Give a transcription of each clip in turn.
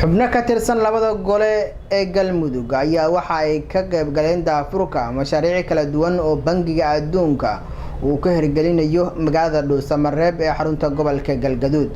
xubno ka tirsan labada gole ee galmudug ayaa waxa ay ka qayb galeen daafurka mashaariic kala duwan oo bangiga adduunka uu ka hirgelinayo magaalada Dhuusamareeb ee xarunta gobolka Galgaduud.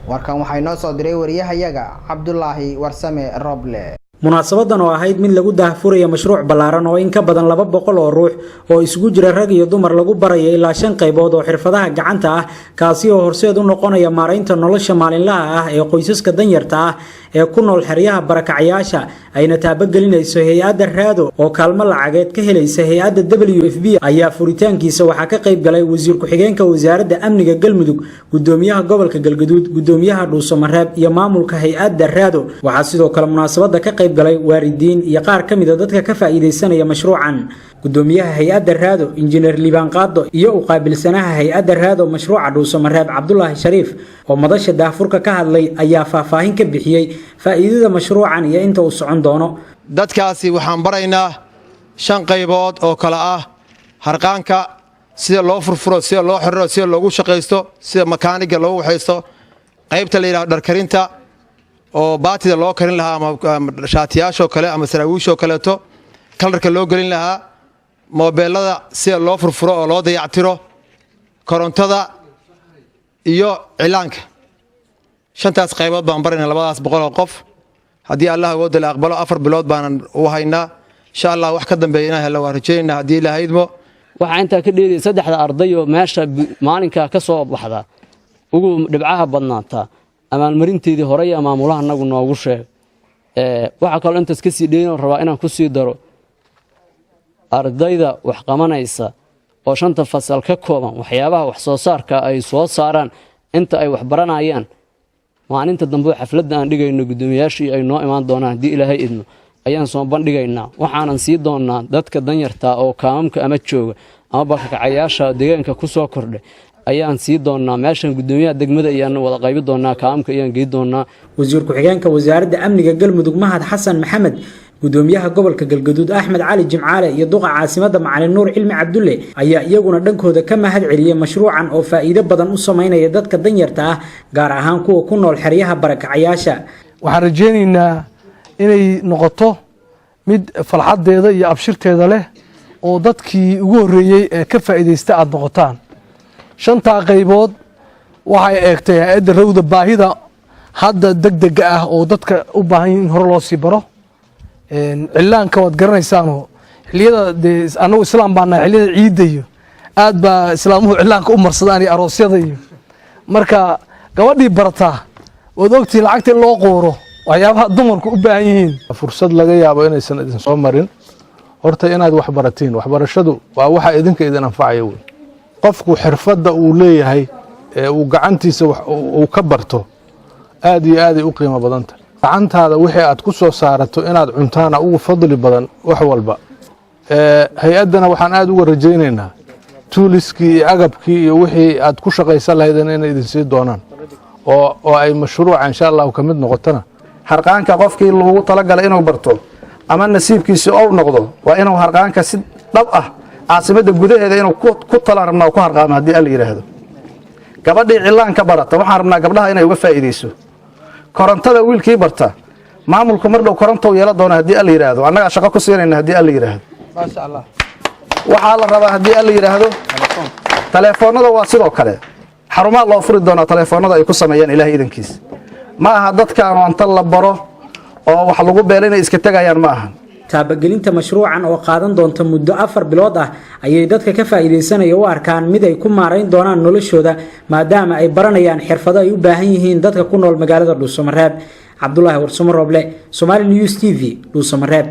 warkan waxay noo soo diray wariyahayaga Cabdullaahi Warsame Roble. munaasabadan oo ahayd mid lagu daahfurayo mashruuc ballaaran oo in ka badan 200 oo ruux oo isugu jira rag iyo dumar lagu barayo ilaa 5 qaybood oo xirfadaha gacanta ah kaasi oo horseed u noqonaya maareynta nolosha maalinlaha ah ee qoysaska danyarta ah ee ku nool xeryaha barakacayaasha ayna taabagelinayso hay'adda Raado oo kaalmo lacageed ka helaysa hay'adda WFP ayaa furitaankiisa waxa ka qayb galay wasiir ku-xigeenka wasaaradda amniga Galmudug, gudoomiyaha gobolka Galgaduud, gudoomiyaha Dhuusamareeb iyo maamulka hay'adda Raado. waxa sidoo kale munaasabada ka qayb galay waalidiin iyo qaar kamid ah dadka ka faa'iideysanaya mashruucan. gudoomiyaha hay'adda Raado injineer Liibaan Qaado iyo u qaabilsanaha hay'adda Raado mashruuca Dhuusamareeb Cabdullaahi Shariif oo madasha daafurka ka hadlay ayaa faahfaahin ka bixiyay faa'iidada mashruucan iyo inta uu socon doono. dadkaasi waxaan baraynaa 5 qaybood oo kala ah harqaanka, sida loo furfuro, sida loo xirro, sida loogu shaqeysto, sida makaaniga loogu waxaysto, qaybta la yiraahdo dharkarinta oo baatida loo karin lahaa ama shaatiyaasho kale ama saraawiisho kaleeto, kalarka loo gelin lahaa, moobeelada sida loo furfuro oo loo dayactiro, korontada iyo cilaanka. 5taas qaybood baan baraynaa 200 qof. haddii Allah wada la aqbalo 4 bilood baan u haynaa insha Allah wax ka dambeeyana hela waa rajeynaa haddii la haydmo. waxa inta ka dheeri 3 arday oo meesha maalinka ka soo baxda ugu dhibcaha badnaata amaalmarinteedii hore iyo maamulaha anagu noogu sheeg waxa kale intaas ka sii dheerin rabaa inaan ku sii daro ardayda wax qabanaysa oo 5 fasal ka kooban waxyaabaha wax soo saarka ay soo saaraan inta ay wax baranayaan maalinta dambe xafladda aan dhigayno gudoomiyaashii ay noo imaan doonaan hadii Ilaahay idmo ayaan soo bandhigaynaa. waxaanan sii doonaa dadka danyarta oo kaamamka ama jooga ama barakacayaasha deegaanka ku soo kordhay ayaan sii doonaa meeshan gudoomiyaha degmada ayaan wada qayb doonaa kaamamka ayaan geey doonaa. wasiir ku-xigeenka wasaaradda amniga Galmudug Mahad Xasan Maxamed, gudoomiyaha gobolka Galgaduud Axmed Cali Jimcaale iyo duqa caasimadda Macalin Nuur Cilmi Cabdulle ayaa iyaguna dhankooda ka mahad celiyay mashruucan oo faa'iido badan u sameynaya dadka danyarta ah gaar ahaan kuwa ku nool xeryaha barakacayaasha. waxaan rajeynaynaa inay noqoto mid falxadeeda iyo abshirteeda leh oo dadkii ugu horeeyay ee ka faa'iideysta aad noqotaan. 5 qaybood waxay eegtay hay'adda Raado baahida hadda degdeg ah oo dadka u baahan in hore loo sii baro. cilaanka wad garanaysaan xilliyada anagu islaam baana xilliyada ciidayo aad ba islaamuhu cilaanka u marsadaan iyo aroosyada iyo marka gabadhii barata wad ogtii lacagta loo qooro waxyaabaha dumarku u baahan yihiin. fursad laga yaabo inaysan idin soo marin horta inaad wax baratiin. waxbarashadu waa waxa idinka idin anfacayo. qofku xirfadda uu leeyahay ee uu gacantiisa uu ka barto aad iyo aad ay u qiimo badan tahay. gacantaada wixii aad ku soo saarato inaad cuntaana ugu fadli badan wax walba. hay'adana waxaan aad uga rajaynaynaa tuuliskii iyo agabkii iyo wixii aad ku shaqaysan lahaydeen inay idin sii doonaan oo ay mashruuca insha Allah ka mid noqotana. harqaanka qofkii loogu talagalay inuu barto ama nasiibkiisa oo noqdo waa inuu harqaanka si dhab ah caasimada gudaheeda inuu ku talaan rabnaa ku harqaamo haddii la yiraahdo. gabadhii cilaanka barata waxaan rabnaa gabdhaha inay uga faa'iideyso. korontada wiilkii barta maamulku mar dhow koronto yeelan doona haddii la yiraahdo annaga shaqo ku siinayna haddii la yiraahdo. ma sha Allah. waxaa la rabaa haddii la yiraahdo telefoonada waa sidoo kale xarumaha loo furi doona telefoonada ay ku sameeyaan Ilaahay idankiis. ma aha dadkaan anta la baro oo wax lagu beelinay iska tagayaan ma aha. taabagelinta mashruucan oo qaadan doonta muddo 4 bilood ah ayay dadka ka faa'iideysanaya u arkaan mid ay ku maareyn doonaan noloshooda maadaama ay baranayaan xirfado ay u baahan yihiin dadka ku nool magaalada Dhuusamareeb. Cabdullaahi Warsame Roble, Somali News TV, Dhuusamareeb.